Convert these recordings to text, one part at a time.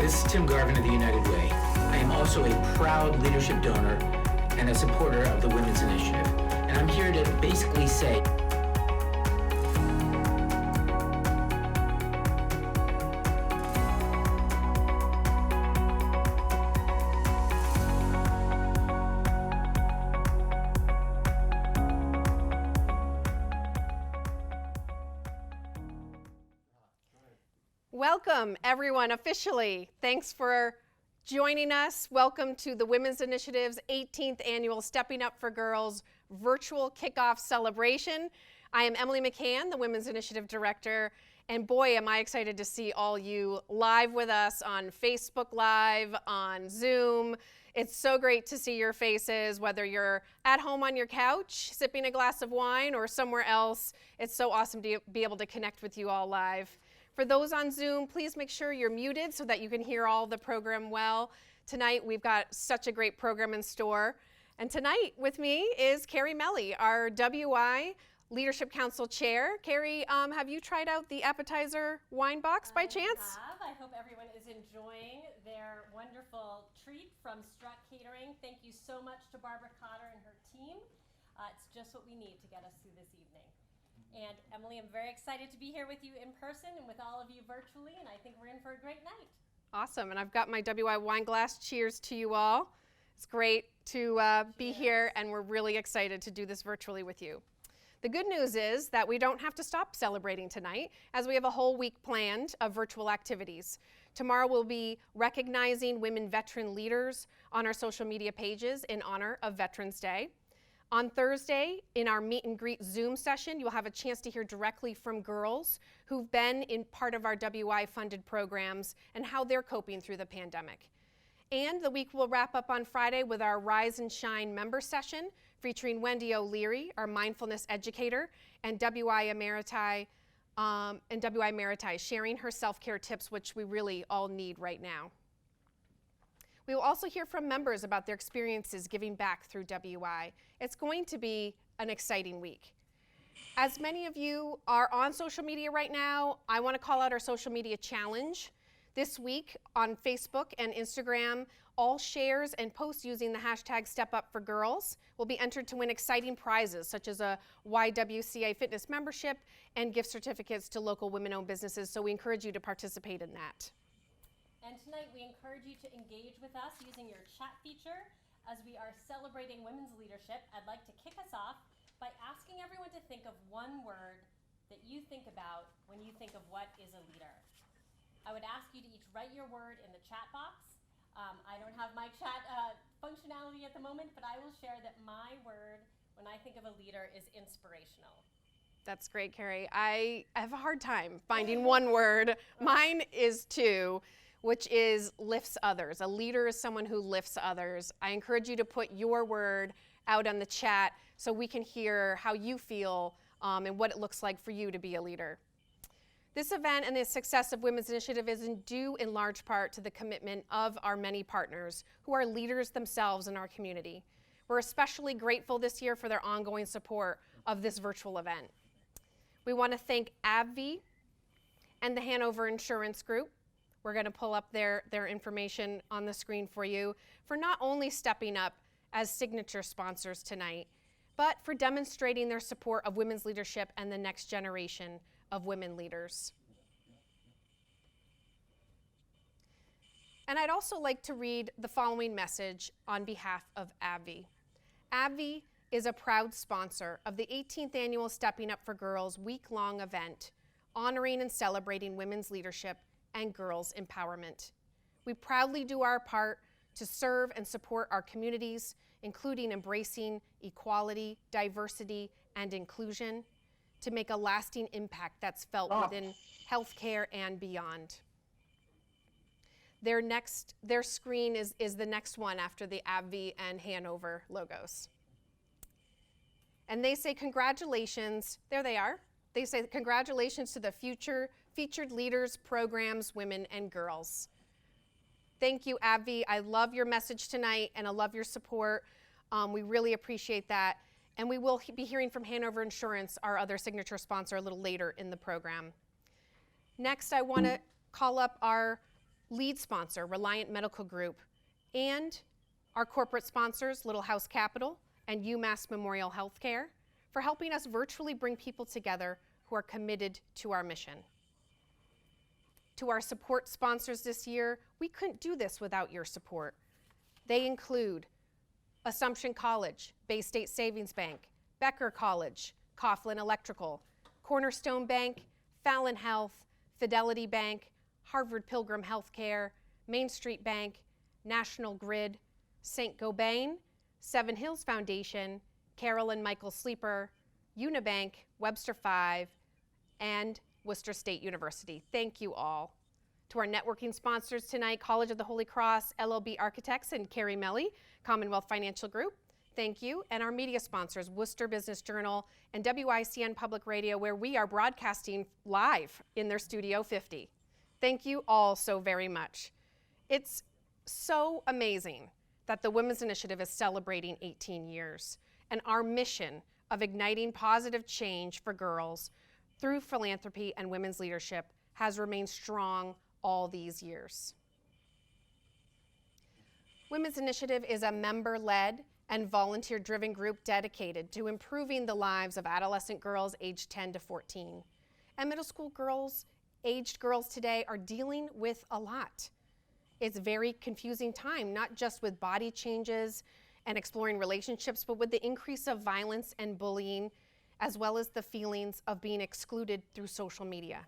This is Tim Garvin of the United Way. I am also a proud leadership donor and a supporter of the Women's Initiative. And I'm here to basically say, Welcome, everyone, officially. Thanks for joining us. Welcome to the Women's Initiative's 18th Annual Stepping Up for Girls virtual kickoff celebration. I am Emily McCann, the Women's Initiative Director, and boy, am I excited to see all you live with us on Facebook Live, on Zoom. It's so great to see your faces, whether you're at home on your couch, sipping a glass of wine, or somewhere else. It's so awesome to be able to connect with you all live. For those on Zoom, please make sure you're muted so that you can hear all the program well. Tonight, we've got such a great program in store. And tonight with me is Carrie Melly, our WI Leadership Council Chair. Carrie, have you tried out the appetizer wine box by chance? I hope everyone is enjoying their wonderful treat from Strut Catering. Thank you so much to Barbara Cotter and her team. It's just what we need to get us through this evening. And Emily, I'm very excited to be here with you in person and with all of you virtually, and I think we're in for a great night. Awesome, and I've got my WI wine glass. Cheers to you all. It's great to be here, and we're really excited to do this virtually with you. The good news is that we don't have to stop celebrating tonight, as we have a whole week planned of virtual activities. Tomorrow we'll be recognizing women veteran leaders on our social media pages in honor of Veterans Day. On Thursday, in our meet and greet Zoom session, you'll have a chance to hear directly from girls who've been in part of our WI funded programs and how they're coping through the pandemic. And the week will wrap up on Friday with our Rise and Shine member session featuring Wendy O'Leary, our mindfulness educator, and WI Emeriti sharing her self-care tips, which we really all need right now. We will also hear from members about their experiences giving back through WI. It's going to be an exciting week. As many of you are on social media right now, I want to call out our social media challenge. This week on Facebook and Instagram, all shares and posts using the hashtag StepUpForGirls will be entered to win exciting prizes such as a YWCA fitness membership and gift certificates to local women-owned businesses, so we encourage you to participate in that. And tonight we encourage you to engage with us using your chat feature. As we are celebrating women's leadership, I'd like to kick us off by asking everyone to think of one word that you think about when you think of what is a leader. I would ask you to each write your word in the chat box. I don't have my chat functionality at the moment, but I will share that my word when I think of a leader is inspirational. That's great, Carrie. I have a hard time finding one word. Mine is two, which is lifts others. A leader is someone who lifts others. I encourage you to put your word out on the chat so we can hear how you feel and what it looks like for you to be a leader. This event and the success of Women's Initiative is due in large part to the commitment of our many partners who are leaders themselves in our community. We're especially grateful this year for their ongoing support of this virtual event. We want to thank AbbVie and the Hanover Insurance Group. We're going to pull up their information on the screen for you, for not only stepping up as signature sponsors tonight, but for demonstrating their support of women's leadership and the next generation of women leaders. And I'd also like to read the following message on behalf of AbbVie. AbbVie is a proud sponsor of the 18th Annual Stepping Up for Girls week-long event, honoring and celebrating women's leadership and girls' empowerment. We proudly do our part to serve and support our communities, including embracing equality, diversity, and inclusion, to make a lasting impact that's felt within healthcare and beyond. Their screen is the next one after the AbbVie and Hanover logos. And they say congratulations, there they are. They say congratulations to the future featured leaders, programs, women, and girls. Thank you, AbbVie. I love your message tonight, and I love your support. We really appreciate that. And we will be hearing from Hanover Insurance, our other signature sponsor, a little later in the program. Next, I want to call up our lead sponsor, Reliant Medical Group, and our corporate sponsors, Little House Capital and UMass Memorial Healthcare, for helping us virtually bring people together who are committed to our mission. To our support sponsors this year, we couldn't do this without your support. They include Assumption College, Bay State Savings Bank, Becker College, Coughlin Electrical, Cornerstone Bank, Fallon Health, Fidelity Bank, Harvard Pilgrim Healthcare, Main Street Bank, National Grid, St. Gobain, Seven Hills Foundation, Carol and Michael Sleeper, Unibank, Webster 5, and Worcester State University. Thank you all. To our networking sponsors tonight, College of the Holy Cross, LLB Architects, and Carrie Melly, Commonwealth Financial Group. Thank you. And our media sponsors, Worcester Business Journal and WICN Public Radio, where we are broadcasting live in their Studio 50. Thank you all so very much. It's so amazing that the Women's Initiative is celebrating 18 years, and our mission of igniting positive change for girls through philanthropy and women's leadership has remained strong all these years. Women's Initiative is a member-led and volunteer-driven group dedicated to improving the lives of adolescent girls aged 10 to 14. And middle school aged girls today are dealing with a lot. It's a very confusing time, not just with body changes and exploring relationships, but with the increase of violence and bullying, as well as the feelings of being excluded through social media.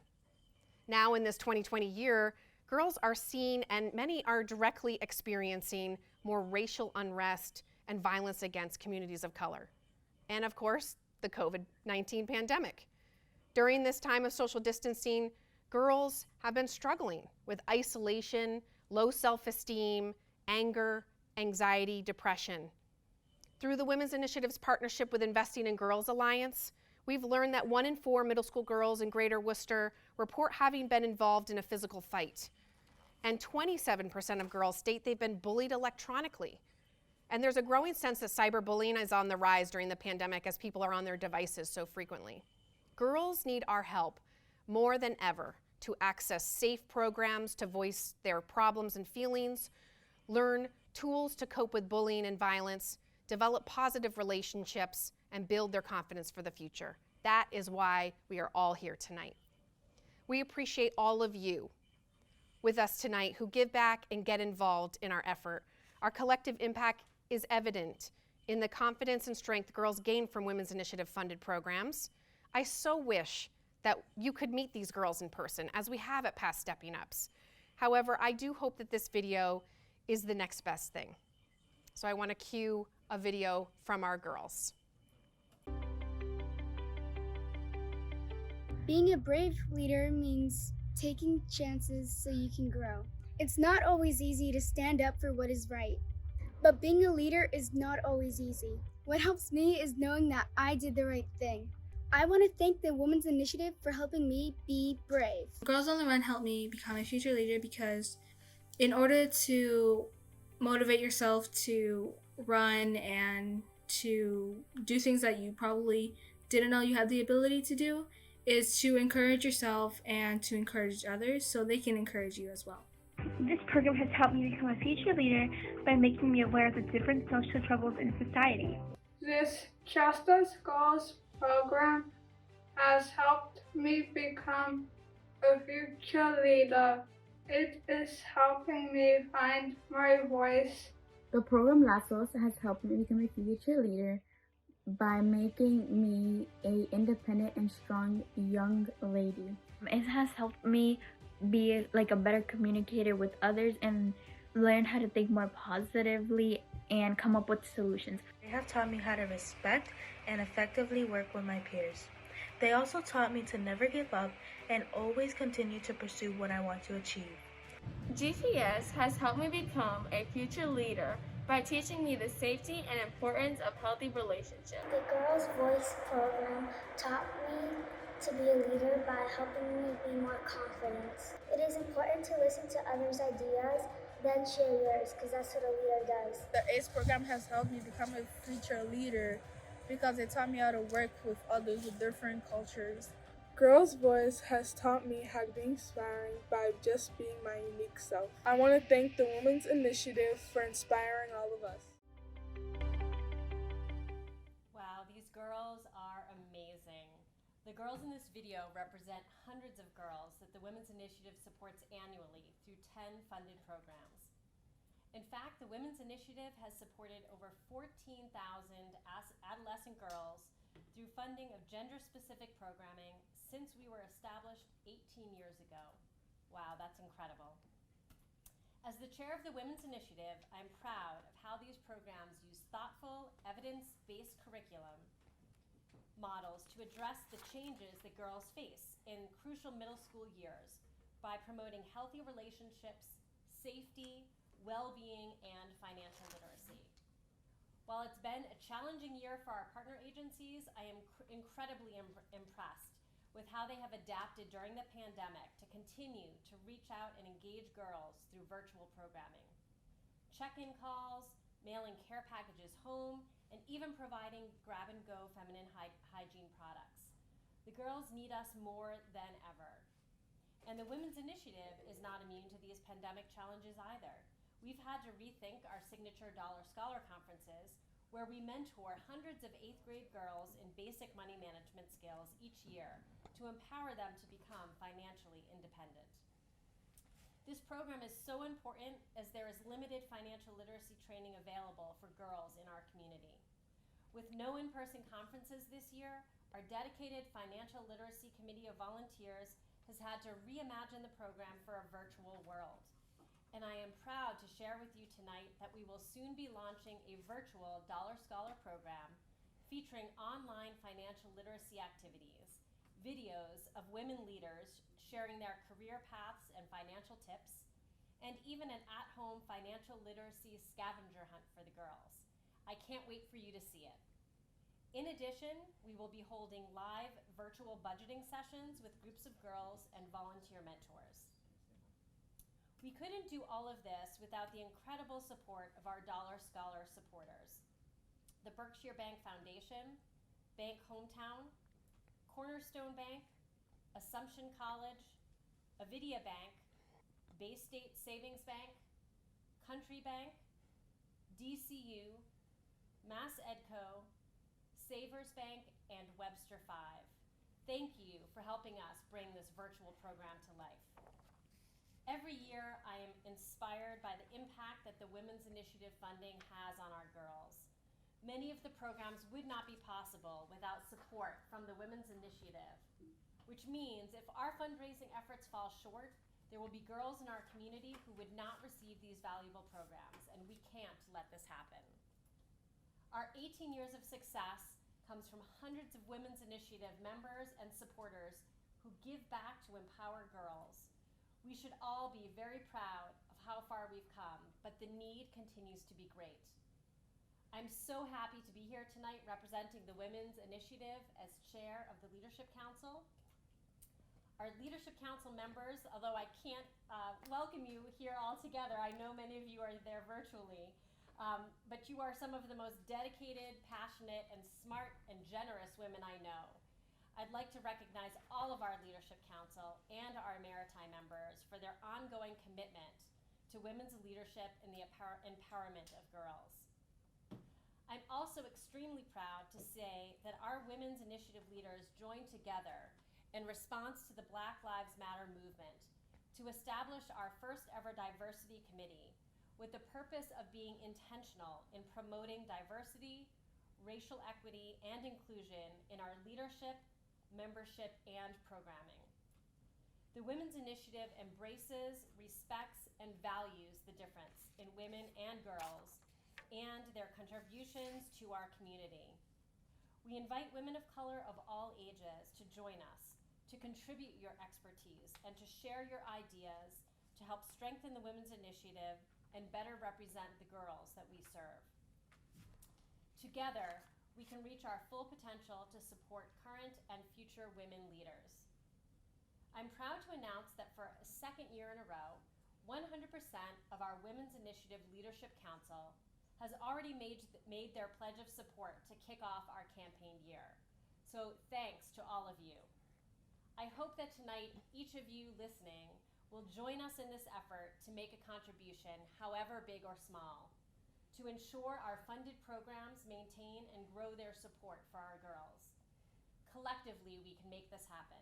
Now in this 2020 year, girls are seeing, and many are directly experiencing, more racial unrest and violence against communities of color. And of course, the COVID-19 pandemic. During this time of social distancing, girls have been struggling with isolation, low self-esteem, anger, anxiety, depression. Through the Women's Initiative's partnership with Investing in Girls Alliance, we've learned that 1 in 4 middle school girls in Greater Worcester report having been involved in a physical fight. And 27% of girls state they've been bullied electronically. And there's a growing sense that cyberbullying is on the rise during the pandemic as people are on their devices so frequently. Girls need our help more than ever to access safe programs to voice their problems and feelings, learn tools to cope with bullying and violence, develop positive relationships, and build their confidence for the future. That is why we are all here tonight. We appreciate all of you with us tonight who give back and get involved in our effort. Our collective impact is evident in the confidence and strength girls gain from Women's Initiative funded programs. I so wish that you could meet these girls in person, as we have at past Stepping Ups. However, I do hope that this video is the next best thing. So I want to cue a video from our girls. Being a brave leader means taking chances so you can grow. It's not always easy to stand up for what is right, but being a leader is not always easy. What helps me is knowing that I did the right thing. I want to thank the Women's Initiative for helping me be brave. Girls on the Run helped me become a future leader because in order to motivate yourself to run and to do things that you probably didn't know you had the ability to do, is to encourage yourself and to encourage others so they can encourage you as well. This program has helped me become a future leader by making me aware of the different social troubles in society. This Justice Girls program has helped me become a future leader. It is helping me find my voice. The program Lazos has helped me become a future leader by making me an independent and strong young lady. It has helped me be like a better communicator with others and learn how to think more positively and come up with solutions. They have taught me how to respect and effectively work with my peers. They also taught me to never give up and always continue to pursue what I want to achieve. GCS has helped me become a future leader by teaching me the safety and importance of healthy relationships. The Girls' Voice program taught me to be a leader by helping me be more confident. It is important to listen to others' ideas, then share yours, because that's what a leader does. The ACE program has helped me become a future leader because it taught me how to work with others with different cultures. Girls' Voice has taught me how to be inspiring by just being my unique self. I want to thank the Women's Initiative for inspiring all of us. Wow, these girls are amazing. The girls in this video represent hundreds of girls that the Women's Initiative supports annually through 10 funded programs. In fact, the Women's Initiative has supported over 14,000 adolescent girls through funding of gender-specific programming since we were established 18 years ago. Wow, that's incredible. As the chair of the Women's Initiative, I'm proud of how these programs use thoughtful, evidence-based curriculum models to address the changes that girls face in crucial middle school years by promoting healthy relationships, safety, well-being, and financial literacy. While it's been a challenging year for our partner agencies, I am incredibly impressed with how they have adapted during the pandemic to continue to reach out and engage girls through virtual programming. Check-in calls, mailing care packages home, and even providing grab-and-go feminine hygiene products. The girls need us more than ever. And the Women's Initiative is not immune to these pandemic challenges either. We've had to rethink our signature Dollar Scholar conferences, where we mentor hundreds of 8th grade girls in basic money management skills each year to empower them to become financially independent. This program is so important as there is limited financial literacy training available for girls in our community. With no in-person conferences this year, our dedicated financial literacy committee of volunteers has had to reimagine the program for a virtual world. And I am proud to share with you tonight that we will soon be launching a virtual Dollar Scholar program featuring online financial literacy activities, videos of women leaders sharing their career paths and financial tips, and even an at-home financial literacy scavenger hunt for the girls. I can't wait for you to see it. In addition, we will be holding live virtual budgeting sessions with groups of girls and volunteer mentors. We couldn't do all of this without the incredible support of our Dollar Scholar supporters. The Berkshire Bank Foundation, Bank Hometown, Cornerstone Bank, Assumption College, Avidia Bank, Bay State Savings Bank, Country Bank, DCU, Mass Edco, Savers Bank, and Webster 5. Thank you for helping us bring this virtual program to life. Every year, I am inspired by the impact that the Women's Initiative funding has on our girls. Many of the programs would not be possible without support from the Women's Initiative, which means if our fundraising efforts fall short, there will be girls in our community who would not receive these valuable programs, and we can't let this happen. Our 18 years of success comes from hundreds of Women's Initiative members and supporters who give back to empower girls. We should all be very proud of how far we've come, but the need continues to be great. I'm so happy to be here tonight representing the Women's Initiative as chair of the Leadership Council. Our Leadership Council members, although I can't welcome you here all together, I know many of you are there virtually, but you are some of the most dedicated, passionate, and smart and generous women I know. I'd like to recognize all of our Leadership Council and our Maritime members for their ongoing commitment to women's leadership and the empowerment of girls. I'm also extremely proud to say that our Women's Initiative leaders joined together in response to the Black Lives Matter movement to establish our first ever diversity committee with the purpose of being intentional in promoting diversity, racial equity, and inclusion in our leadership, membership, and programming. The Women's Initiative embraces, respects, and values the difference in women and girls and their contributions to our community. We invite women of color of all ages to join us, to contribute your expertise, and to share your ideas to help strengthen the Women's Initiative and better represent the girls that we serve. Together, we can reach our full potential to support current and future women leaders. I'm proud to announce that for a second year in a row, 100% of our Women's Initiative Leadership Council has already made their pledge of support to kick off our campaign year. So thanks to all of you. I hope that tonight each of you listening will join us in this effort to make a contribution, however big or small, to ensure our funded programs maintain and grow their support for our girls. Collectively, we can make this happen.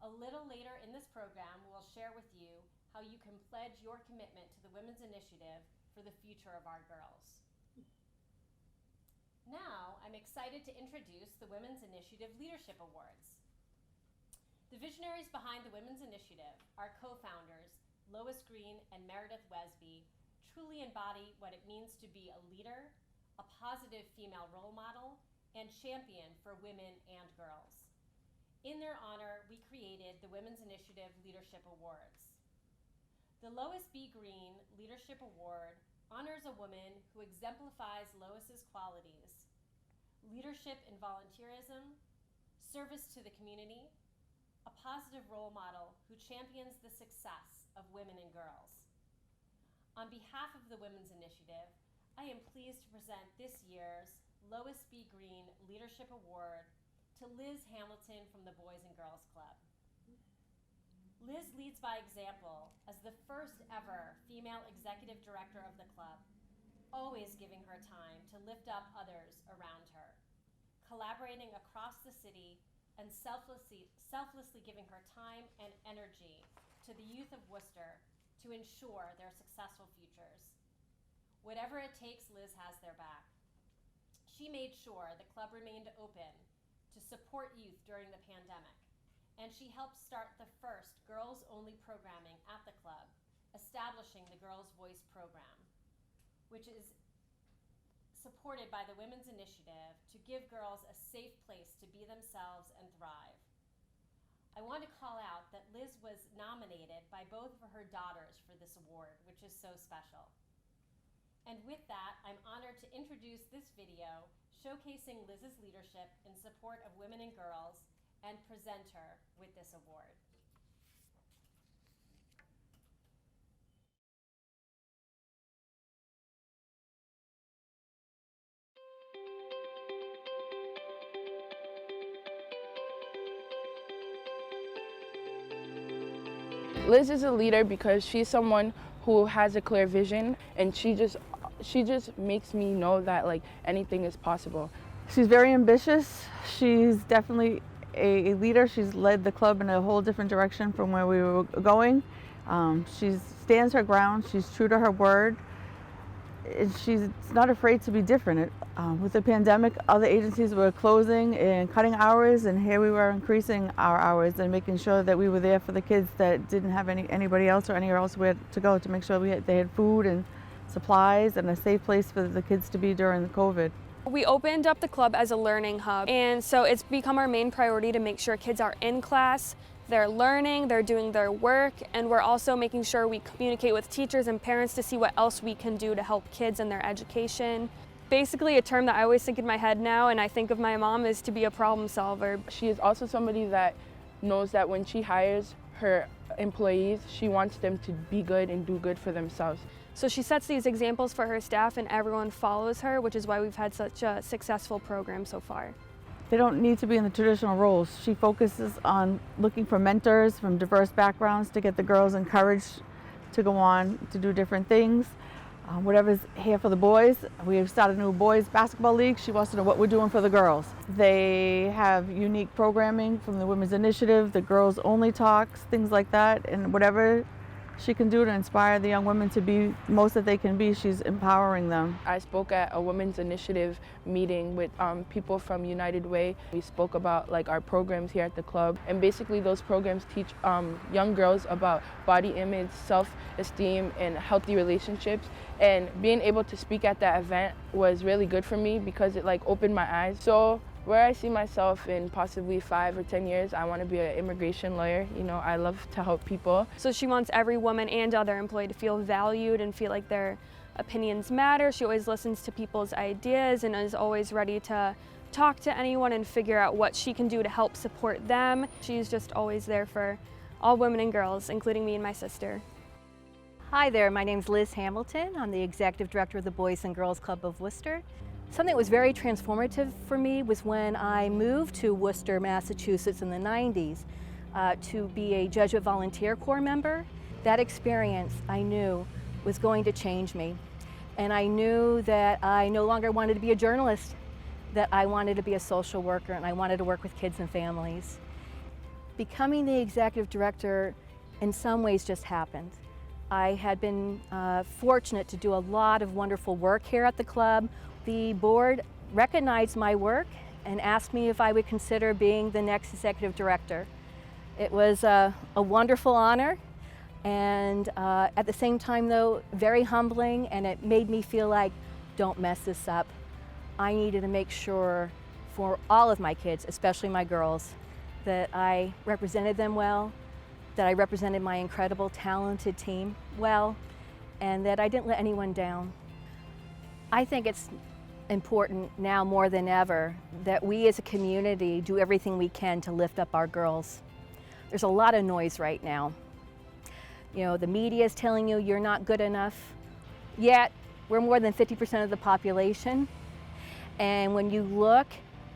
A little later in this program, we'll share with you how you can pledge your commitment to the Women's Initiative for the future of our girls. Now, I'm excited to introduce the Women's Initiative Leadership Awards. The visionaries behind the Women's Initiative, our co-founders, Lois Green and Meredith Wesby, truly embody what it means to be a leader, a positive female role model, and champion for women and girls. In their honor, we created the Women's Initiative Leadership Awards. The Lois B. Green Leadership Award honors a woman who exemplifies Lois's qualities: leadership and volunteerism, service to the community, a positive role model who champions the success of women and girls. On behalf of the Women's Initiative, I am pleased to present this year's Lois B. Green Leadership Award to Liz Hamilton from the Boys and Girls Club. Liz leads by example as the first ever female executive director of the club, always giving her time to lift up others around her, collaborating across the city and selflessly giving her time and energy to the youth of Worcester to ensure their successful futures. Whatever it takes, Liz has their back. She made sure the club remained open to support youth during the pandemic, and she helped start the first girls-only programming at the club, establishing the Girls' Voice program, which is supported by the Women's Initiative to give girls a safe place to be themselves and thrive. I want to call out that Liz was nominated by both of her daughters for this award, which is so special. And with that, I'm honored to introduce this video showcasing Liz's leadership in support of women and girls and present her with this award. Liz is a leader because she's someone who has a clear vision, and she just makes me know that like anything is possible. She's very ambitious. She's definitely a leader. She's led the club in a whole different direction from where we were going. She stands her ground. She's true to her word. She's not afraid to be different. With the pandemic, other agencies were closing and cutting hours, and here we were increasing our hours and making sure that we were there for the kids that didn't have anybody else or anywhere else where to go, to make sure they had food and supplies and a safe place for the kids to be during the COVID. We opened up the club as a learning hub, and so it's become our main priority to make sure kids are in class, they're learning, they're doing their work, and we're also making sure we communicate with teachers and parents to see what else we can do to help kids in their education. Basically, a term that I always think in my head now, and I think of my mom, is to be a problem solver. She is also somebody that knows that when she hires her employees, she wants them to be good and do good for themselves. So she sets these examples for her staff, and everyone follows her, which is why we've had such a successful program so far. They don't need to be in the traditional roles. She focuses on looking for mentors from diverse backgrounds to get the girls encouraged to go on to do different things. Whatever's here for the boys. We have started a new boys basketball league. She wants to know what we're doing for the girls. They have unique programming from the Women's Initiative, the Girls Only Talks, things like that, and whatever she can do to inspire the young women to be most that they can be, she's empowering them. I spoke at a Women's Initiative meeting with people from United Way. We spoke about like our programs here at the club, and basically those programs teach young girls about body image, self-esteem, and healthy relationships. And being able to speak at that event was really good for me because it like opened my eyes. So where I see myself in possibly 5 or 10 years, I want to be an immigration lawyer. You know, I love to help people. So she wants every woman and other employee to feel valued and feel like their opinions matter. She always listens to people's ideas and is always ready to talk to anyone and figure out what she can do to help support them. She's just always there for all women and girls, including me and my sister. Hi there, my name's Liz Hamilton. I'm the Executive Director of the Boys and Girls Club of Worcester. Something that was very transformative for me was when I moved to Worcester, Massachusetts in the 90s to be a Jesuit Volunteer Corps member. That experience I knew was going to change me. And I knew that I no longer wanted to be a journalist, that I wanted to be a social worker and I wanted to work with kids and families. Becoming the executive director in some ways just happened. I had been fortunate to do a lot of wonderful work here at the club. The board recognized my work and asked me if I would consider being the next executive director. It was a wonderful honor, and at the same time though, very humbling, and it made me feel like, don't mess this up. I needed to make sure for all of my kids, especially my girls, that I represented them well, that I represented my incredible, talented team well, and that I didn't let anyone down. I think it's important now more than ever that we as a community do everything we can to lift up our girls. There's a lot of noise right now. You know, the media is telling you you're not good enough, yet we're more than 50% of the population. And when you look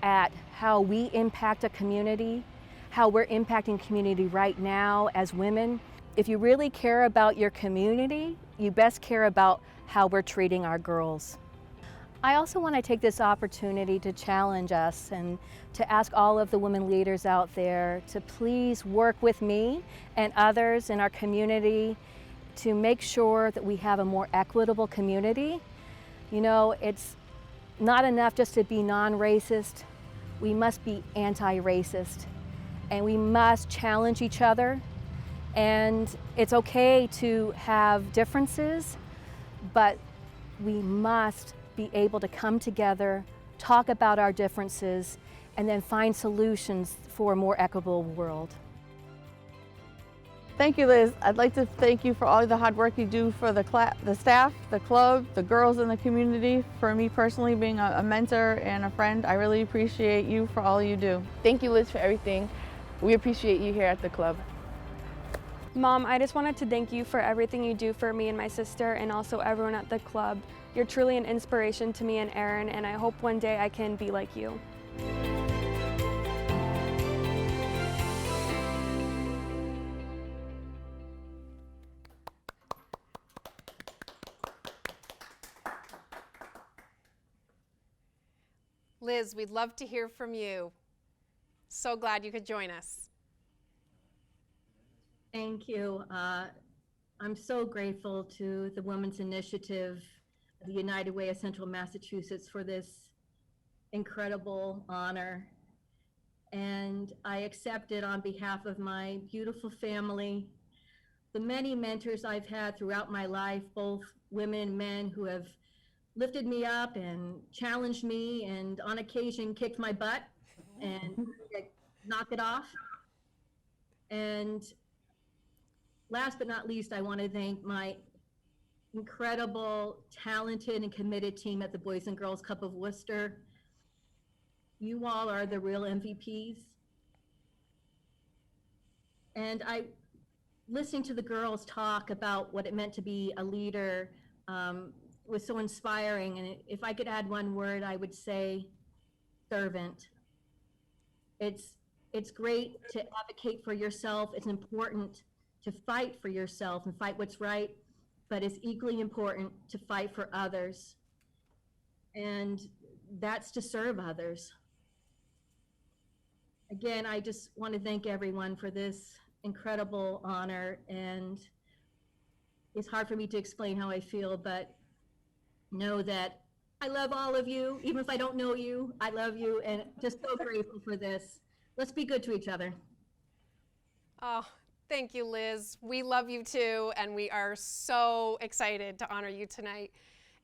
at how we impact a community, how we're impacting community right now as women, if you really care about your community, you best care about how we're treating our girls. I also want to take this opportunity to challenge us and to ask all of the women leaders out there to please work with me and others in our community to make sure that we have a more equitable community. You know, it's not enough just to be non-racist. We must be anti-racist, and we must challenge each other. And it's okay to have differences, but we must be able to come together, talk about our differences, and then find solutions for a more equitable world. Thank you, Liz. I'd like to thank you for all the hard work you do for the staff, the club, the girls in the community. For me personally, being a mentor and a friend, I really appreciate you for all you do. Thank you, Liz, for everything. We appreciate you here at the club. Mom, I just wanted to thank you for everything you do for me and my sister and also everyone at the club. You're truly an inspiration to me and Erin, and I hope one day I can be like you. Liz, we'd love to hear from you. So glad you could join us. Thank you. I'm so grateful to the Women's Initiative, the United Way of Central Massachusetts, for this incredible honor. And I accept it on behalf of my beautiful family, the many mentors I've had throughout my life, both women and men who have lifted me up and challenged me and on occasion kicked my butt and knocked it off. And last but not least, I want to thank my incredible, talented, and committed team at the Boys and Girls Club of Worcester. You all are the real MVPs. And listening to the girls talk about what it meant to be a leader was so inspiring. And if I could add one word, I would say servant. It's great to advocate for yourself. It's important to fight for yourself and fight what's right, but it's equally important to fight for others. And that's to serve others. Again, I just want to thank everyone for this incredible honor, and it's hard for me to explain how I feel, but know that I love all of you. Even if I don't know you, I love you, and just so grateful for this. Let's be good to each other. Oh, thank you, Liz. We love you too, and we are so excited to honor you tonight.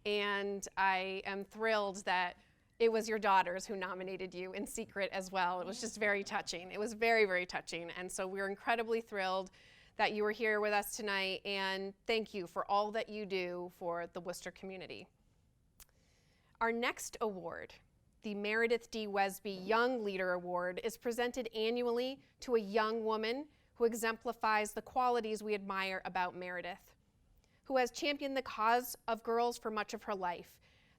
And I am thrilled that it was your daughters who nominated you in secret as well. It was just very touching. It was very, very touching. And so we're incredibly thrilled that you were here with us tonight, and thank you for all that you do for the Worcester community. Our next award, the Meredith D. Wesby Young Leader Award, is presented annually to a young woman who exemplifies the qualities we admire about Meredith, who has championed the cause of girls for much of her life.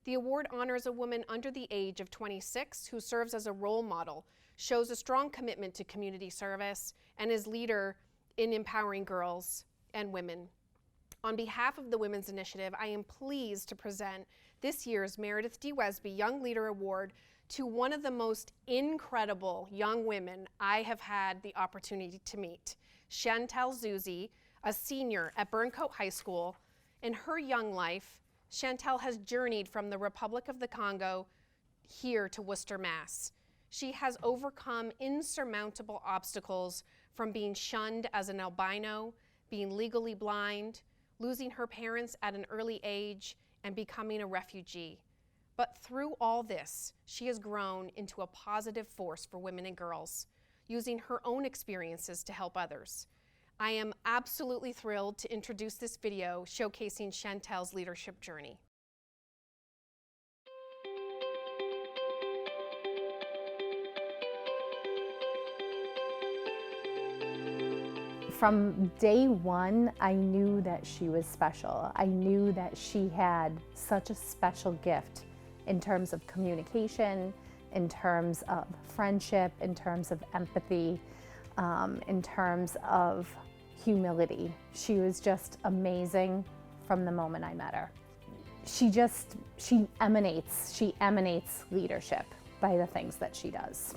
The award honors a woman under the age of 26 who serves as a role model, shows a strong commitment to community service, and is leader in empowering girls and women. On behalf of the Women's Initiative, I am pleased to present this year's Meredith D. Wesby Young Leader Award to one of the most incredible young women I have had the opportunity to meet, Chantel Zuzzi, a senior at Burncoat High School. In her young life, Chantel has journeyed from the Republic of the Congo here to Worcester, Mass. She has overcome insurmountable obstacles, from being shunned as an albino, being legally blind, losing her parents at an early age, and becoming a refugee. But through all this, she has grown into a positive force for women and girls, using her own experiences to help others. I am absolutely thrilled to introduce this video showcasing Chantel's leadership journey. From day one, I knew that she was special. I knew that she had such a special gift in terms of communication, in terms of friendship, in terms of empathy, in terms of humility. She was just amazing from the moment I met her. She emanates leadership by the things that she does.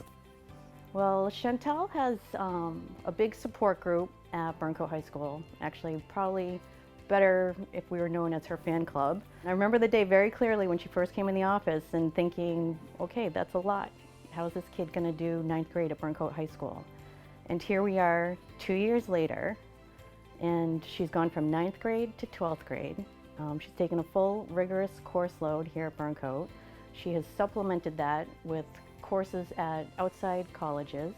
Well, Chantel has a big support group at Burncoat High School. Actually, probably better if we were known as her fan club. I remember the day very clearly when she first came in the office and thinking, okay, that's a lot. How is this kid gonna do 9th grade at Burncoat High School? And here we are 2 years later, and she's gone from 9th grade to 12th grade. She's taken a full, rigorous course load here at Burncoat. She has supplemented that with courses at outside colleges.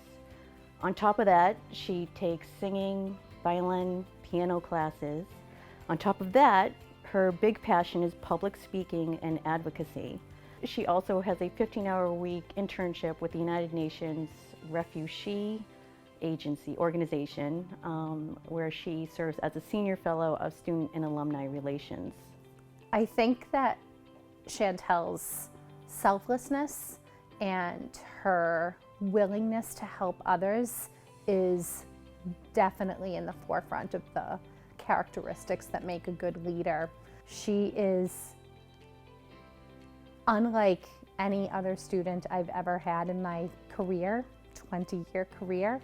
On top of that, she takes singing, violin, piano classes. On top of that, her big passion is public speaking and advocacy. She also has a 15-hour-a-week internship with the United Nations Refugee organization, where she serves as a senior fellow of student and alumni relations. I think that Chantel's selflessness and her willingness to help others is definitely in the forefront of the characteristics that make a good leader. She is unlike any other student I've ever had in my career, 20-year career,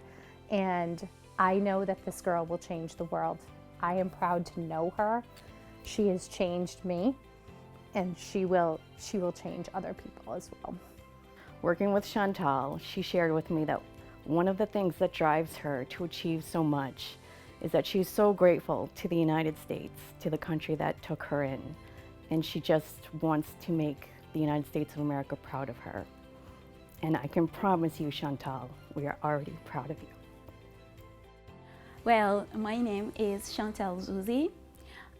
and I know that this girl will change the world. I am proud to know her. She has changed me, and she will change other people as well. Working with Chantel, she shared with me that one of the things that drives her to achieve so much is that she's so grateful to the United States, to the country that took her in, and she just wants to make the United States of America proud of her. And I can promise you, Chantel, we are already proud of you. Well, my name is Chantel Zuzzi.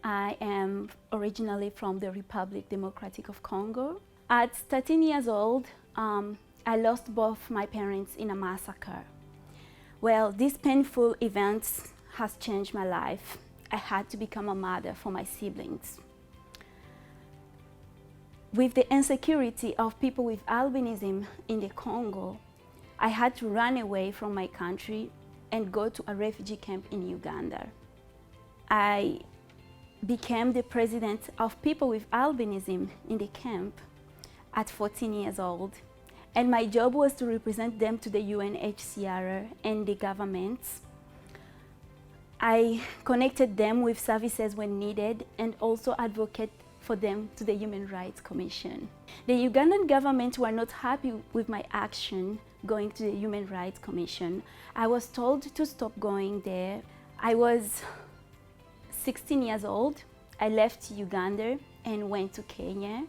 I am originally from the Republic Democratic of Congo. At 13 years old, I lost both my parents in a massacre. Well, this painful event has changed my life. I had to become a mother for my siblings. With the insecurity of people with albinism in the Congo, I had to run away from my country and go to a refugee camp in Uganda. I became the president of people with albinism in the camp at 14 years old. And my job was to represent them to the UNHCR and the governments. I connected them with services when needed and also advocate for them to the Human Rights Commission. The Ugandan government were not happy with my action going to the Human Rights Commission. I was told to stop going there. I was 16 years old. I left Uganda and went to Kenya.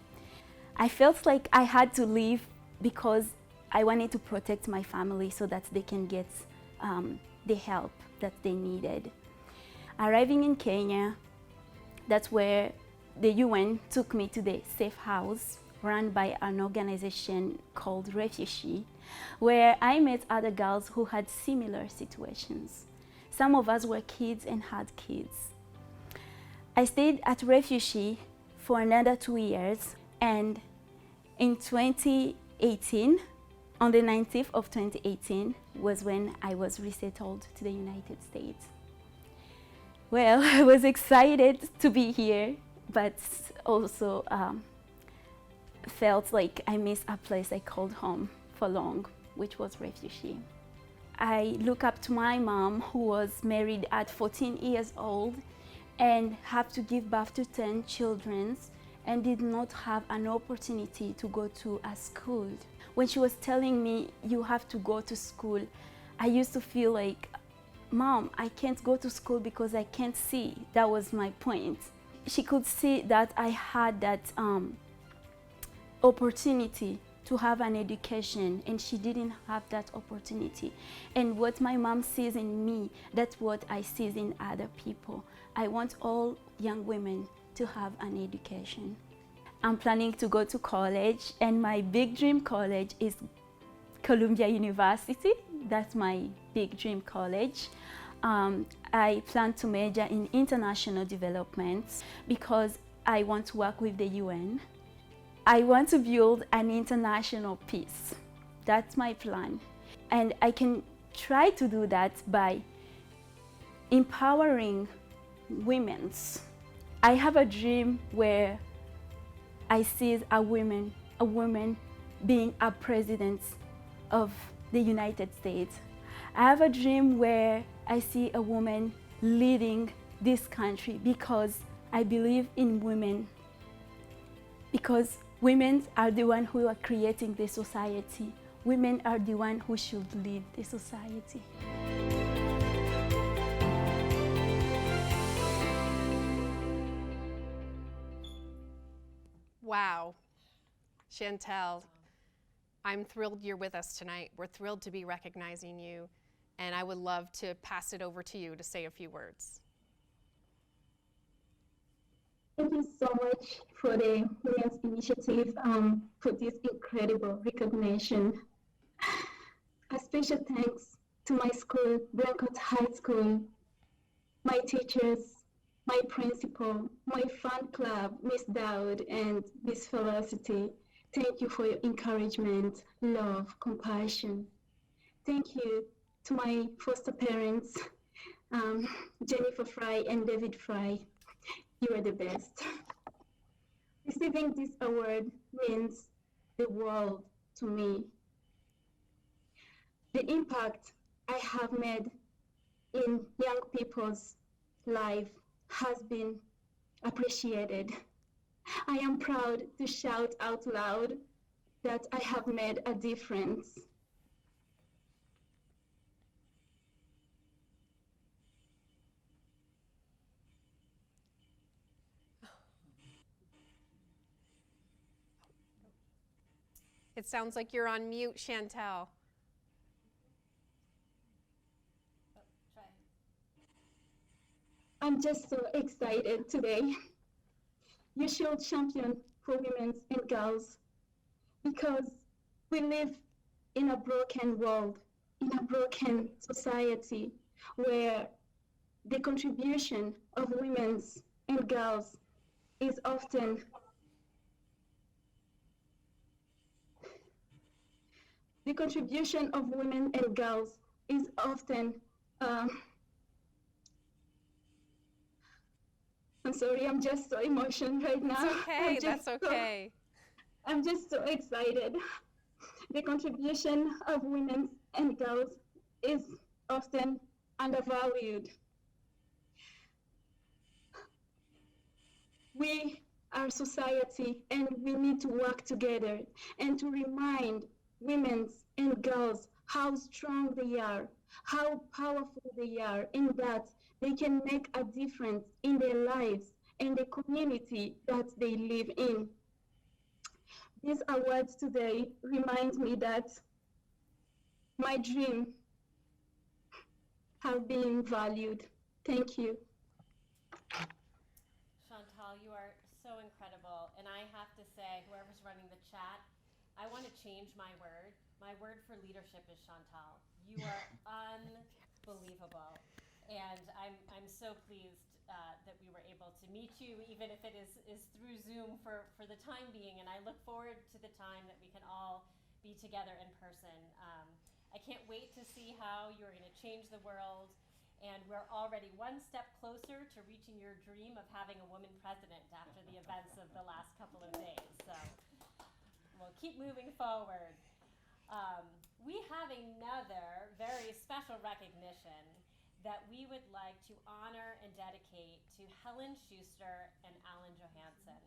I felt like I had to leave because I wanted to protect my family so that they can get the help that they needed. Arriving in Kenya, that's where the UN took me to the safe house run by an organization called Refugee, where I met other girls who had similar situations. Some of us were kids and had kids. I stayed at Refugee for another 2 years, and In 2018, on the 19th of 2018 was when I was resettled to the United States. Well, I was excited to be here, but also felt like I missed a place I called home for long, which was refugee. I look up to my mom, who was married at 14 years old and had to give birth to 10 children and did not have an opportunity to go to a school. When she was telling me, you have to go to school, I used to feel like, Mom, I can't go to school because I can't see. That was my point. She could see that I had that opportunity to have an education, and she didn't have that opportunity. And what my mom sees in me, that's what I see in other people. I want all young women to have an education. I'm planning to go to college, and my big dream college is Columbia University. That's my big dream college. I plan to major in international development because I want to work with the UN. I want to build an international peace. That's my plan. And I can try to do that by empowering women. I have a dream where I see a woman being a president of the United States. I have a dream where I see a woman leading this country because I believe in women. Because women are the ones who are creating the society. Women are the ones who should lead the society. Wow. Chantel, I'm thrilled you're with us tonight. We're thrilled to be recognizing you, and I would love to pass it over to you to say a few words. Thank you so much for the Women's Initiative for this incredible recognition. A special thanks to my school, Brancott High School, my teachers, my principal, my fan club, Miss Dowd and Miss Felicity. Thank you for your encouragement, love, compassion. Thank you to my foster parents, Jennifer Fry and David Fry. You are the best. Receiving this award means the world to me. The impact I have made in young people's life has been appreciated. I am proud to shout out loud that I have made a difference. It sounds like you're on mute, Chantel. I'm just so excited today. You should champion for women and girls because we live in a broken world, in a broken society where the contribution of women and girls is often I'm sorry, I'm just so emotional right now. It's okay, that's okay. I'm just so excited. The contribution of women and girls is often undervalued. We are society and we need to work together and to remind women and girls how strong they are, how powerful they are, in that they can make a difference in their lives and the community that they live in. These awards today remind me that my dream have been valued. Thank you. Chantal, you are so incredible. And I have to say, whoever's running the chat, I want to change my word. My word for leadership is Chantal. You are unbelievable. And I'm so pleased that we were able to meet you, even if it is through Zoom. Zoom for the time being, and I look forward to the time that we can all be together in person. I can't wait to see how you're going to change the world, and we're already one step closer to reaching your dream of having a woman president after the events of the last couple of days. So we'll keep moving forward. We have another very special recognition that we would like to honor and dedicate to Helen Schuster and Alan Johansson.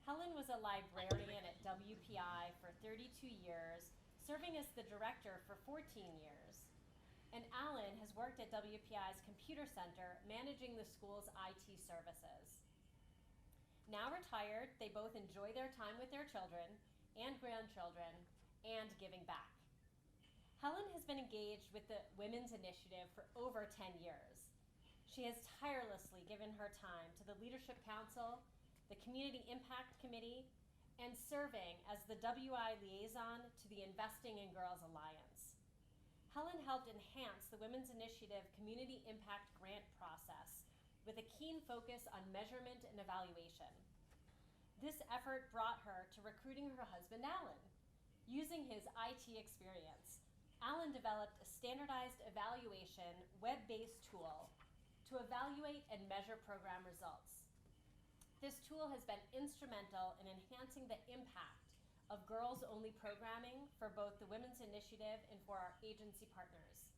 Helen was a librarian at WPI for 32 years, serving as the director for 14 years. And Alan has worked at WPI's Computer Center, managing the school's IT services. Now retired, they both enjoy their time with their children and grandchildren and giving back. Helen has been engaged with the Women's Initiative for over 10 years. She has tirelessly given her time to the Leadership Council, the Community Impact Committee, and serving as the WI liaison to the Investing in Girls Alliance. Helen helped enhance the Women's Initiative Community Impact Grant process with a keen focus on measurement and evaluation. This effort brought her to recruiting her husband, Alan. Using his IT experience, Alan developed a standardized evaluation web-based tool to evaluate and measure program results. This tool has been instrumental in enhancing the impact of girls-only programming for both the Women's Initiative and for our agency partners.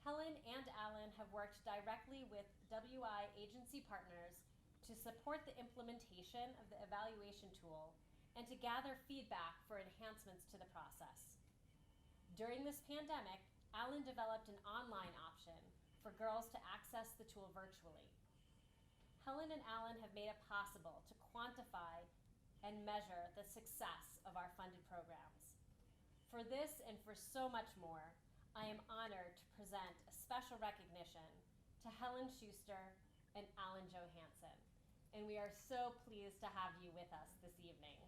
Helen and Alan have worked directly with WI agency partners to support the implementation of the evaluation tool and to gather feedback for enhancements to the process. During this pandemic, Alan developed an online option for girls to access the tool virtually. Helen and Alan have made it possible to quantify and measure the success of our funded programs. For this and for so much more, I am honored to present a special recognition to Helen Schuster and Alan Johansson. And we are so pleased to have you with us this evening.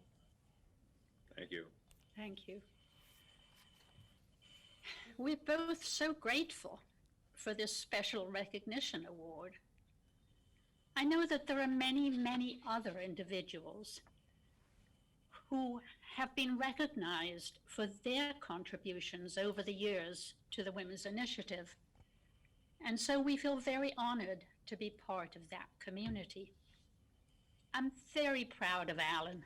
Thank you. Thank you. We're both so grateful for this special recognition award. I know that there are many, many other individuals who have been recognized for their contributions over the years to the Women's Initiative. And so we feel very honored to be part of that community. I'm very proud of Alan,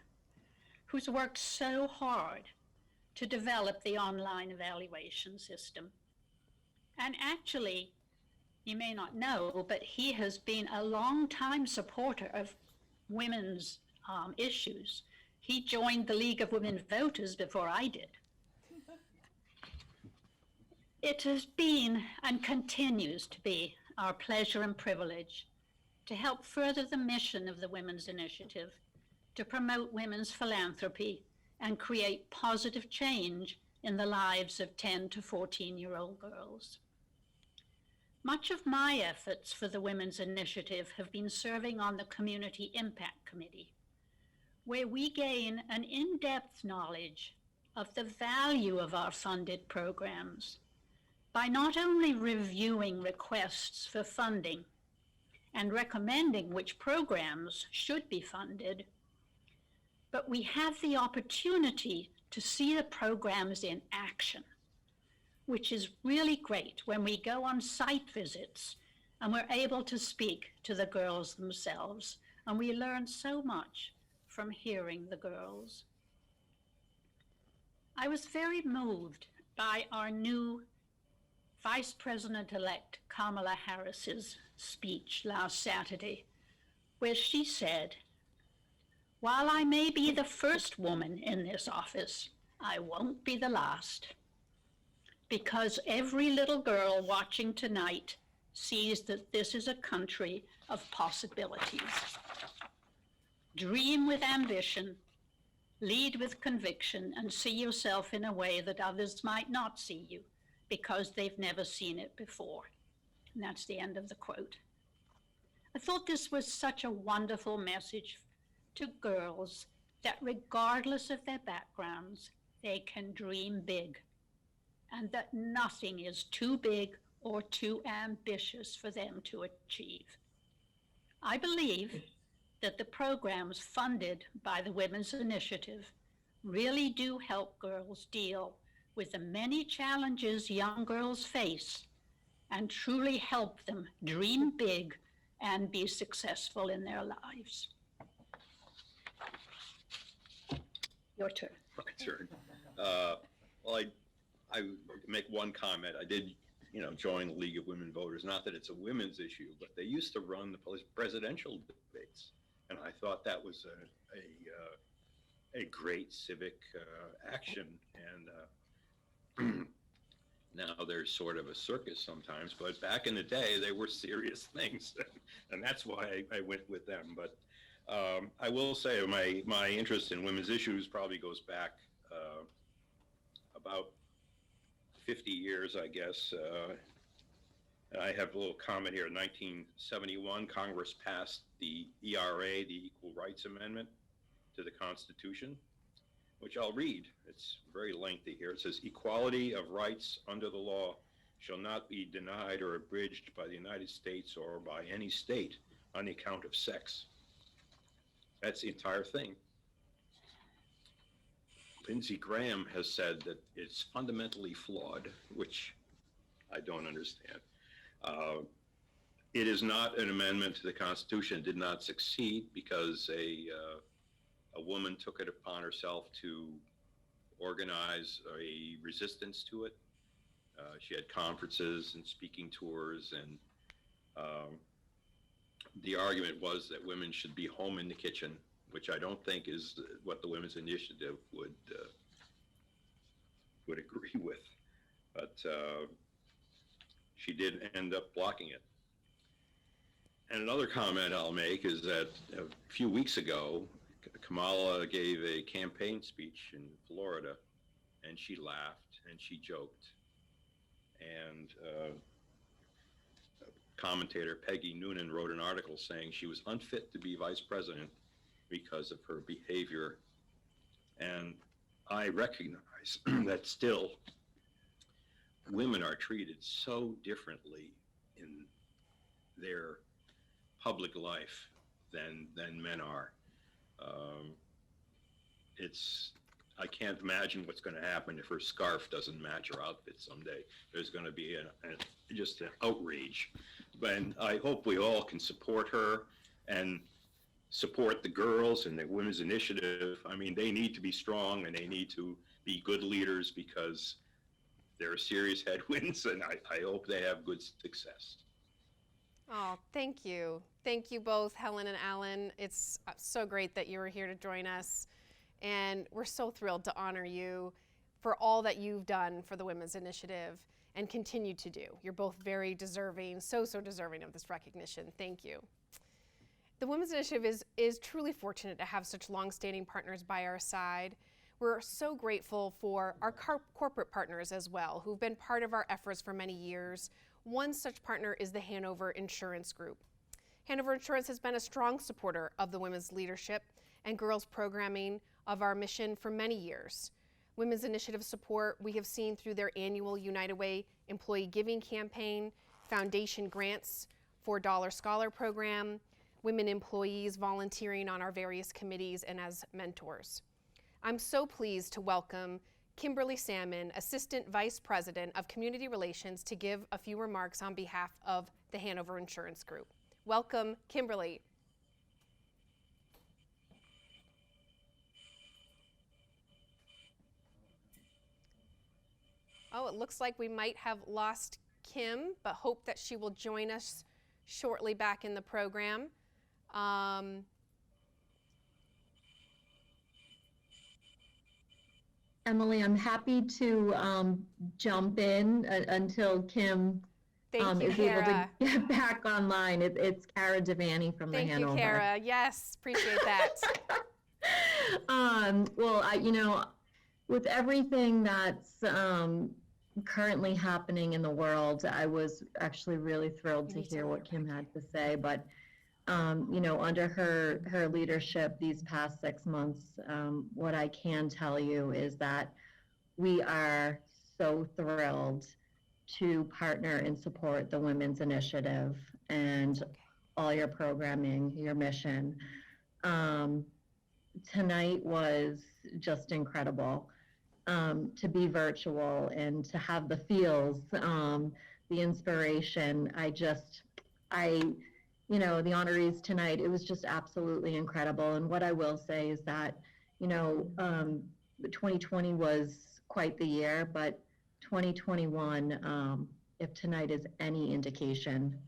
who's worked so hard to develop the online evaluation system. And actually, you may not know, but he has been a long-time supporter of women's issues. He joined the League of Women Voters before I did. It has been and continues to be our pleasure and privilege to help further the mission of the Women's Initiative, to promote women's philanthropy and create positive change in the lives of 10 to 14-year-old girls. Much of my efforts for the Women's Initiative have been serving on the Community Impact Committee, where we gain an in-depth knowledge of the value of our funded programs by not only reviewing requests for funding and recommending which programs should be funded, but we have the opportunity to see the programs in action, which is really great when we go on site visits and we're able to speak to the girls themselves, and we learn so much from hearing the girls. I was very moved by our new Vice President-elect Kamala Harris's speech last Saturday, where she said, "While I may be the first woman in this office, I won't be the last, because every little girl watching tonight sees that this is a country of possibilities. Dream with ambition, lead with conviction, and see yourself in a way that others might not see you because they've never seen it before." And that's the end of the quote. I thought this was such a wonderful message to girls that regardless of their backgrounds, they can dream big, and that nothing is too big or too ambitious for them to achieve. I believe that the programs funded by the Women's Initiative really do help girls deal with the many challenges young girls face and truly help them dream big and be successful in their lives. Your turn. My turn. Well, I make one comment. I did, join the League of Women Voters. Not that it's a women's issue, but they used to run the presidential debates, and I thought that was a great civic action. And now there's sort of a circus sometimes, but back in the day, they were serious things, and that's why I went with them. But I will say my interest in women's issues probably goes back about 50 years, I guess. I have a little comment here. In 1971, Congress passed the ERA, the Equal Rights Amendment, to the Constitution, which I'll read. It's very lengthy here. It says, "Equality of rights under the law shall not be denied or abridged by the United States or by any state on the account of sex." That's the entire thing. Lindsey Graham has said that it's fundamentally flawed, which I don't understand. It is not an amendment to the Constitution. It did not succeed because a woman took it upon herself to organize a resistance to it. She had conferences and speaking tours, and the argument was that women should be home in the kitchen, which I don't think is what the Women's Initiative would agree with. But she did end up blocking it. And another comment I'll make is that a few weeks ago, Kamala gave a campaign speech in Florida, and she laughed and she joked. And commentator Peggy Noonan wrote an article saying she was unfit to be vice president because of her behavior. And I recognize that still women are treated so differently in their public life than men are. I can't imagine what's going to happen if her scarf doesn't match her outfit someday. There's going to be just an outrage. But I hope we all can support her and support the girls and the Women's Initiative. I mean, they need to be strong and they need to be good leaders because there are serious headwinds, and I hope they have good success. Oh, thank you. Thank you both, Helen and Alan. It's so great that you were here to join us. And we're so thrilled to honor you for all that you've done for the Women's Initiative and continue to do. You're both very deserving, so deserving of this recognition. Thank you. The Women's Initiative is truly fortunate to have such longstanding partners by our side. We're so grateful for our corporate partners as well, who've been part of our efforts for many years. One such partner is the Hanover Insurance Group. Hanover Insurance has been a strong supporter of the women's leadership and girls programming of our mission for many years. Women's Initiative support we have seen through their annual United Way employee giving campaign, foundation grants, $4 Scholar program, women employees volunteering on our various committees and as mentors. I'm so pleased to welcome Kimberly Salmon, Assistant Vice President of Community Relations, to give a few remarks on behalf of the Hanover Insurance Group. Welcome, Kimberly. Oh, it looks like we might have lost Kim, but hope that she will join us shortly back in the program. Emily, I'm happy to jump in until Kim is able to get back online. It's Kara Devaney from the Hanover. Thank you, Kara. Yes, appreciate that. Well, with everything that's currently happening in the world, I was actually really thrilled to hear what Kim had to say. But under her leadership these past 6 months, what I can tell you is that we are so thrilled to partner and support the Women's Initiative and all your programming, your mission. Tonight was just incredible. To be virtual and to have the feels, the inspiration. The honorees tonight, it was just absolutely incredible. And what I will say is that, 2020 was quite the year, but 2021, if tonight is any indication,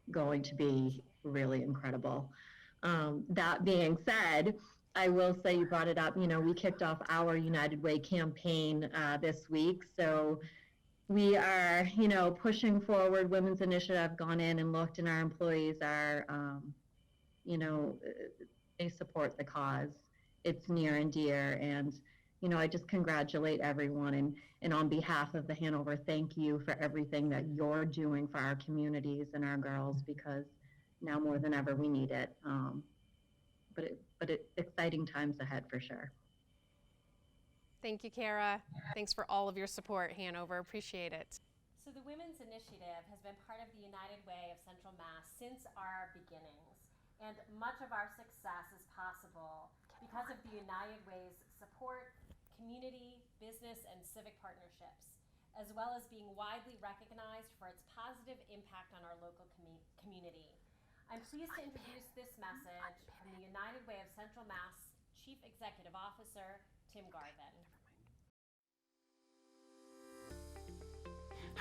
going to be really incredible. That being said, I will say, you brought it up, we kicked off our United Way campaign this week. So we are, pushing forward. Women's Initiative, I've gone in and looked, and our employees are, they support the cause. It's near and dear. And, I just congratulate everyone. And on behalf of the Hanover, thank you for everything that you're doing for our communities and our girls, because now more than ever we need it. But exciting times ahead for sure. Thank you, Kara. Thanks for all of your support, Hanover. Appreciate it. So the Women's Initiative has been part of the United Way of Central Mass since our beginnings. And much of our success is possible because of the United Way's support, community, business, and civic partnerships, as well as being widely recognized for its positive impact on our local community. I'm pleased to introduce this message from the United Way of Central Mass Chief Executive Officer, Tim Garvin.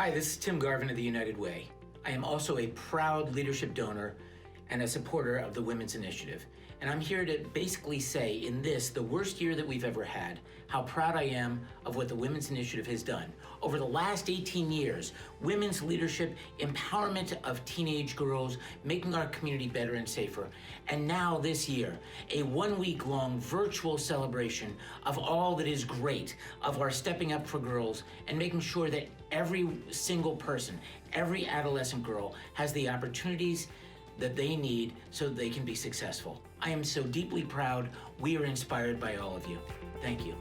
Hi, this is Tim Garvin of the United Way. I am also a proud leadership donor and a supporter of the Women's Initiative. And I'm here to basically say, in this, the worst year that we've ever had, how proud I am of what the Women's Initiative has done. Over the last 18 years, women's leadership, empowerment of teenage girls, making our community better and safer. And now this year, a 1-week-long virtual celebration of all that is great, of our stepping up for girls and making sure that every single person, every adolescent girl has the opportunities that they need so that they can be successful. I am so deeply proud. We are inspired by all of you. Thank you.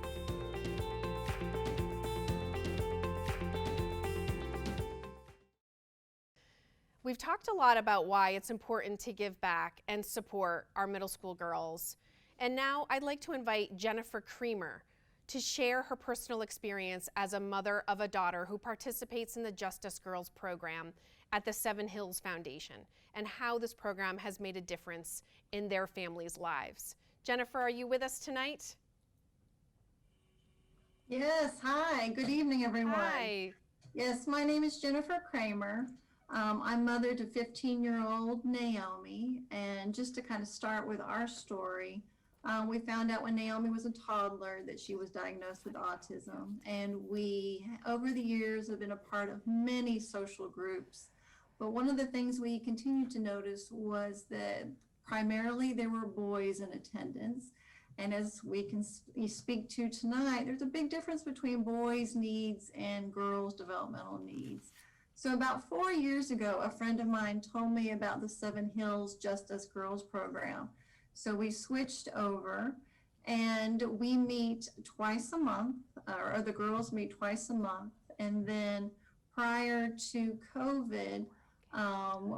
We've talked a lot about why it's important to give back and support our middle school girls. And now I'd like to invite Jennifer Creamer to share her personal experience as a mother of a daughter who participates in the Justice Girls program at the Seven Hills Foundation, and how this program has made a difference in their families' lives. Jennifer, are you with us tonight? Yes, hi, good evening everyone. Hi. Yes, my name is Jennifer Creamer. I'm mother to 15-year-old Naomi, and just to kind of start with our story, we found out when Naomi was a toddler that she was diagnosed with autism, and we, over the years, have been a part of many social groups. But one of the things we continued to notice was that primarily there were boys in attendance. And as we can speak to tonight, there's a big difference between boys' needs and girls' developmental needs. So about 4 years ago, a friend of mine told me about the Seven Hills Justice Girls program. So we switched over, and we meet twice a month, or the girls meet twice a month. And then prior to COVID,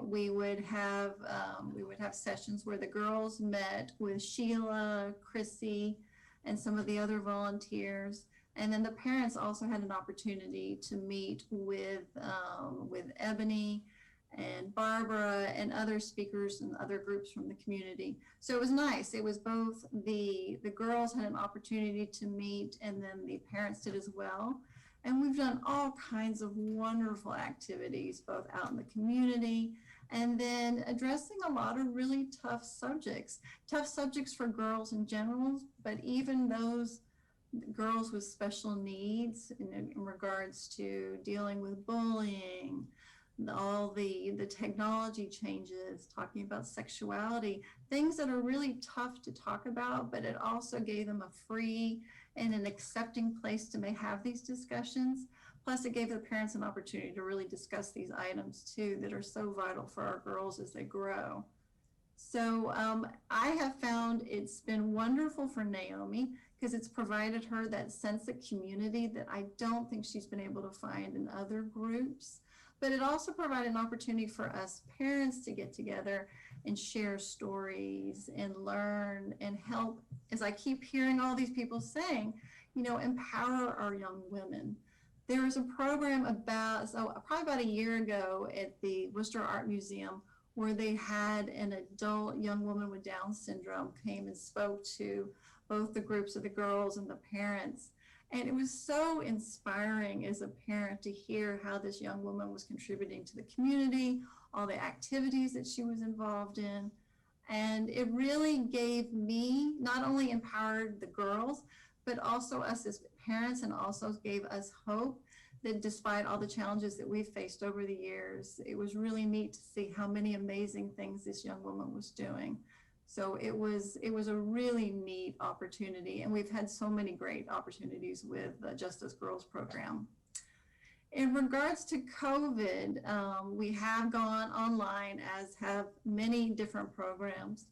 we would have sessions where the girls met with Sheila, Chrissy, and some of the other volunteers, and then the parents also had an opportunity to meet with Ebony and Barbara and other speakers and other groups from the community. So it was nice. It was both the girls had an opportunity to meet, and then the parents did as well. And we've done all kinds of wonderful activities, both out in the community and then addressing a lot of really tough subjects for girls in general, but even those girls with special needs in regards to dealing with bullying, all the technology changes, talking about sexuality, things that are really tough to talk about, but it also gave them a free and an accepting place to have these discussions. Plus it gave the parents an opportunity to really discuss these items too that are so vital for our girls as they grow. So I have found it's been wonderful for Naomi because it's provided her that sense of community that I don't think she's been able to find in other groups. but it also provided an opportunity for us parents to get together and share stories and learn and help, as I keep hearing all these people saying, empower our young women. There was a program probably about a year ago at the Worcester Art Museum where they had an adult young woman with Down syndrome came and spoke to both the groups of the girls and the parents. And it was so inspiring as a parent to hear how this young woman was contributing to the community, all the activities that she was involved in. And it really gave me, not only empowered the girls, but also us as parents, and also gave us hope that despite all the challenges that we've faced over the years, it was really neat to see how many amazing things this young woman was doing. So it was a really neat opportunity, and we've had so many great opportunities with the Just Us Girls program. In regards to COVID, we have gone online, as have many different programs.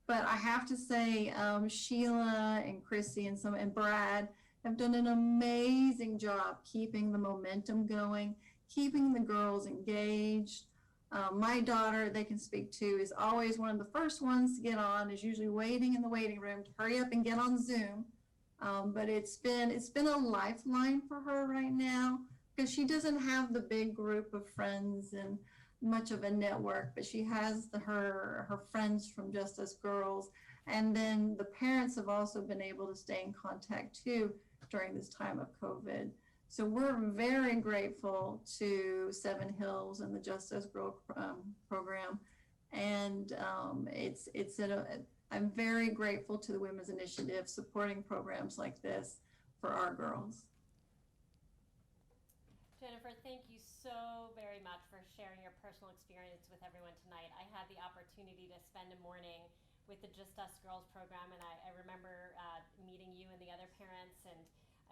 But I have to say, Sheila and Chrissy and Brad have done an amazing job keeping the momentum going, keeping the girls engaged. My daughter, they can speak to, is always one of the first ones to get on, is usually waiting in the waiting room to hurry up and get on Zoom. But it's been a lifeline for her right now, because she doesn't have the big group of friends and much of a network, but she has her friends from Just Us Girls. And then the parents have also been able to stay in contact too during this time of COVID. So we're very grateful to Seven Hills and the Just Us Girl program. And I'm very grateful to the Women's Initiative supporting programs like this for our girls. Jennifer, thank you so very much for sharing your personal experience with everyone tonight. I had the opportunity to spend a morning with the Just Us Girls program, and I remember meeting you and the other parents, and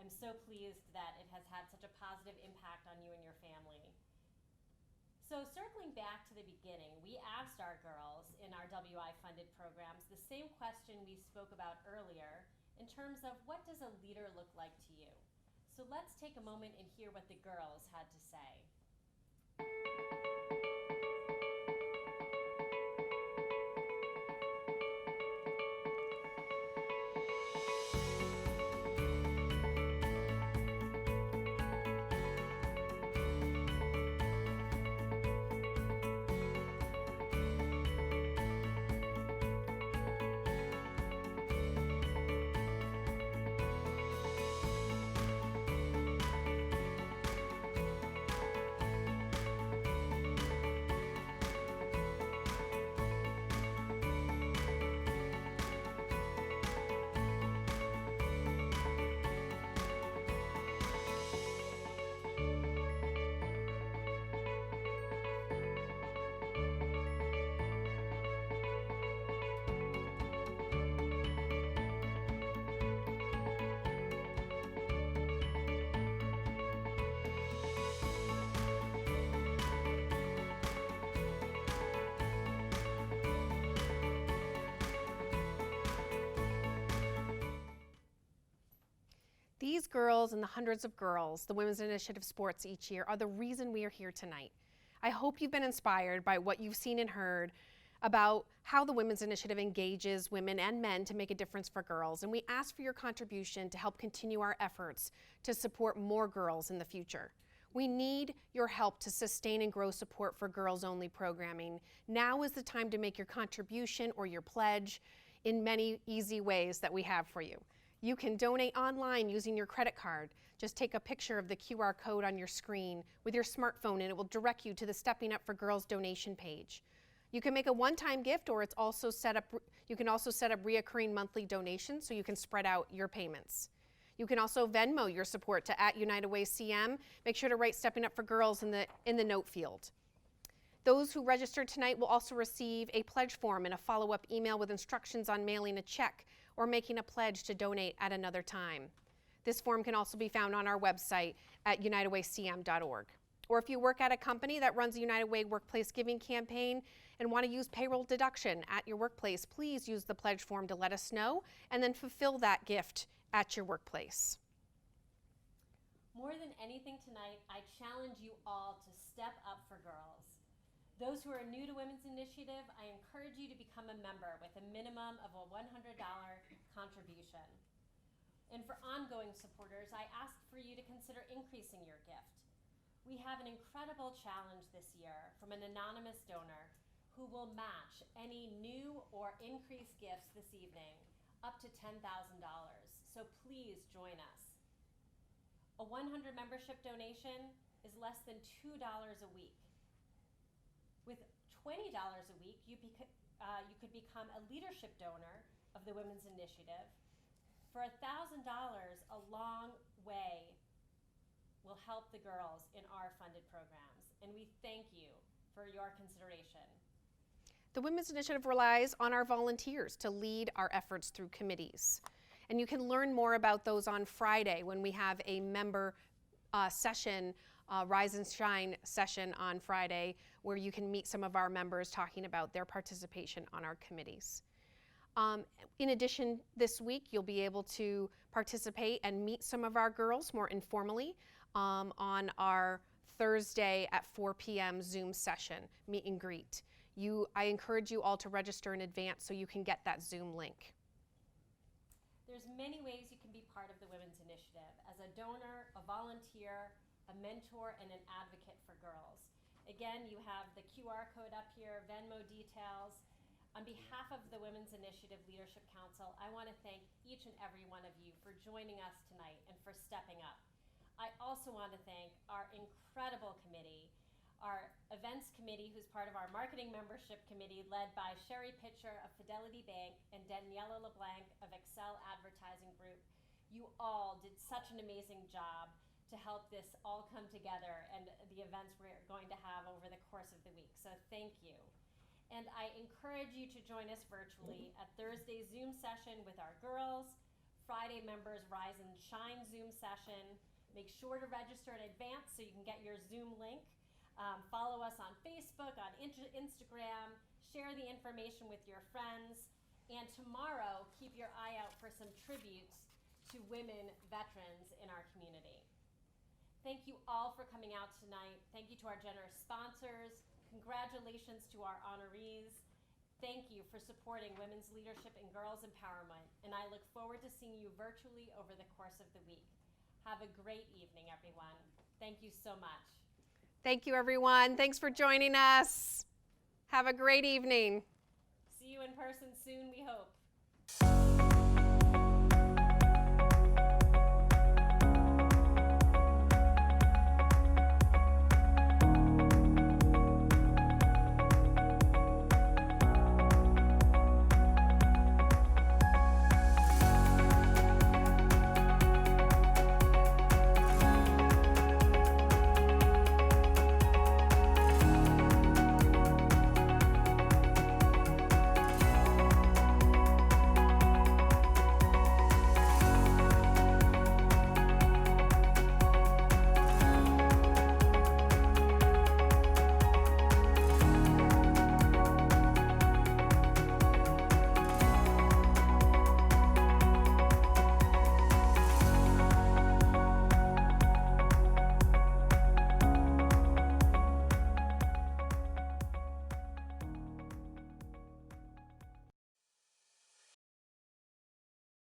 I'm so pleased that it has had such a positive impact on you and your family. So circling back to the beginning, we asked our girls in our WI-funded programs the same question we spoke about earlier in terms of, what does a leader look like to you? So let's take a moment and hear what the girls had to say. These girls and the hundreds of girls the Women's Initiative supports each year are the reason we are here tonight. I hope you've been inspired by what you've seen and heard about how the Women's Initiative engages women and men to make a difference for girls, and we ask for your contribution to help continue our efforts to support more girls in the future. We need your help to sustain and grow support for girls-only programming. Now is the time to make your contribution or your pledge in many easy ways that we have for you. You can donate online using your credit card. Just take a picture of the QR code on your screen with your smartphone, and it will direct you to the Stepping Up for Girls donation page. You can make a one-time gift, or it's also you can also set up reoccurring monthly donations so you can spread out your payments. You can also Venmo your support to @UnitedWayCM. Make sure to write Stepping Up for Girls in the note field. Those who registered tonight will also receive a pledge form and a follow-up email with instructions on mailing a check or making a pledge to donate at another time. This form can also be found on our website at unitedwaycm.org. Or if you work at a company that runs a United Way Workplace Giving campaign and want to use payroll deduction at your workplace, please use the pledge form to let us know and then fulfill that gift at your workplace. More than anything tonight, I challenge you all to step up for girls. Those who are new to Women's Initiative, I encourage you to become a member with a minimum of a $100 contribution. And for ongoing supporters, I ask for you to consider increasing your gift. We have an incredible challenge this year from an anonymous donor who will match any new or increased gifts this evening up to $10,000. So please join us. A 100 membership donation is less than $2 a week. With $20 a week, you could become a leadership donor of the Women's Initiative. For $1,000, a long way will help the girls in our funded programs. And we thank you for your consideration. The Women's Initiative relies on our volunteers to lead our efforts through committees. And you can learn more about those on Friday when we have a member session, Rise and Shine session on Friday, where you can meet some of our members talking about their participation on our committees. In addition, this week you'll be able to participate and meet some of our girls more informally on our Thursday at 4 p.m. Zoom session, meet and greet. I encourage you all to register in advance so you can get that Zoom link. There's many ways you can be part of the Women's Initiative as a donor, a volunteer, a mentor, and an advocate for girls. Again, you have the QR code up here, Venmo details. On behalf of the Women's Initiative Leadership Council, I want to thank each and every one of you for joining us tonight and for stepping up. I also want to thank our incredible committee, our events committee, who's part of our marketing membership committee, led by Sherry Pitcher of Fidelity Bank and Daniela LeBlanc of Excel Advertising Group. You all did such an amazing job to help this all come together and the events we're going to have over the course of the week. So thank you. And I encourage you to join us virtually at Thursday's Zoom session with our girls, Friday members Rise and Shine Zoom session. Make sure to register in advance so you can get your Zoom link. Follow us on Facebook, on Instagram, share the information with your friends, and tomorrow keep your eye out for some tributes to women veterans in our community. Thank you all for coming out tonight. Thank you to our generous sponsors. Congratulations to our honorees. Thank you for supporting women's leadership and girls' empowerment, and I look forward to seeing you virtually over the course of the week. Have a great evening, everyone. Thank you so much. Thank you, everyone. Thanks for joining us. Have a great evening. See you in person soon, we hope.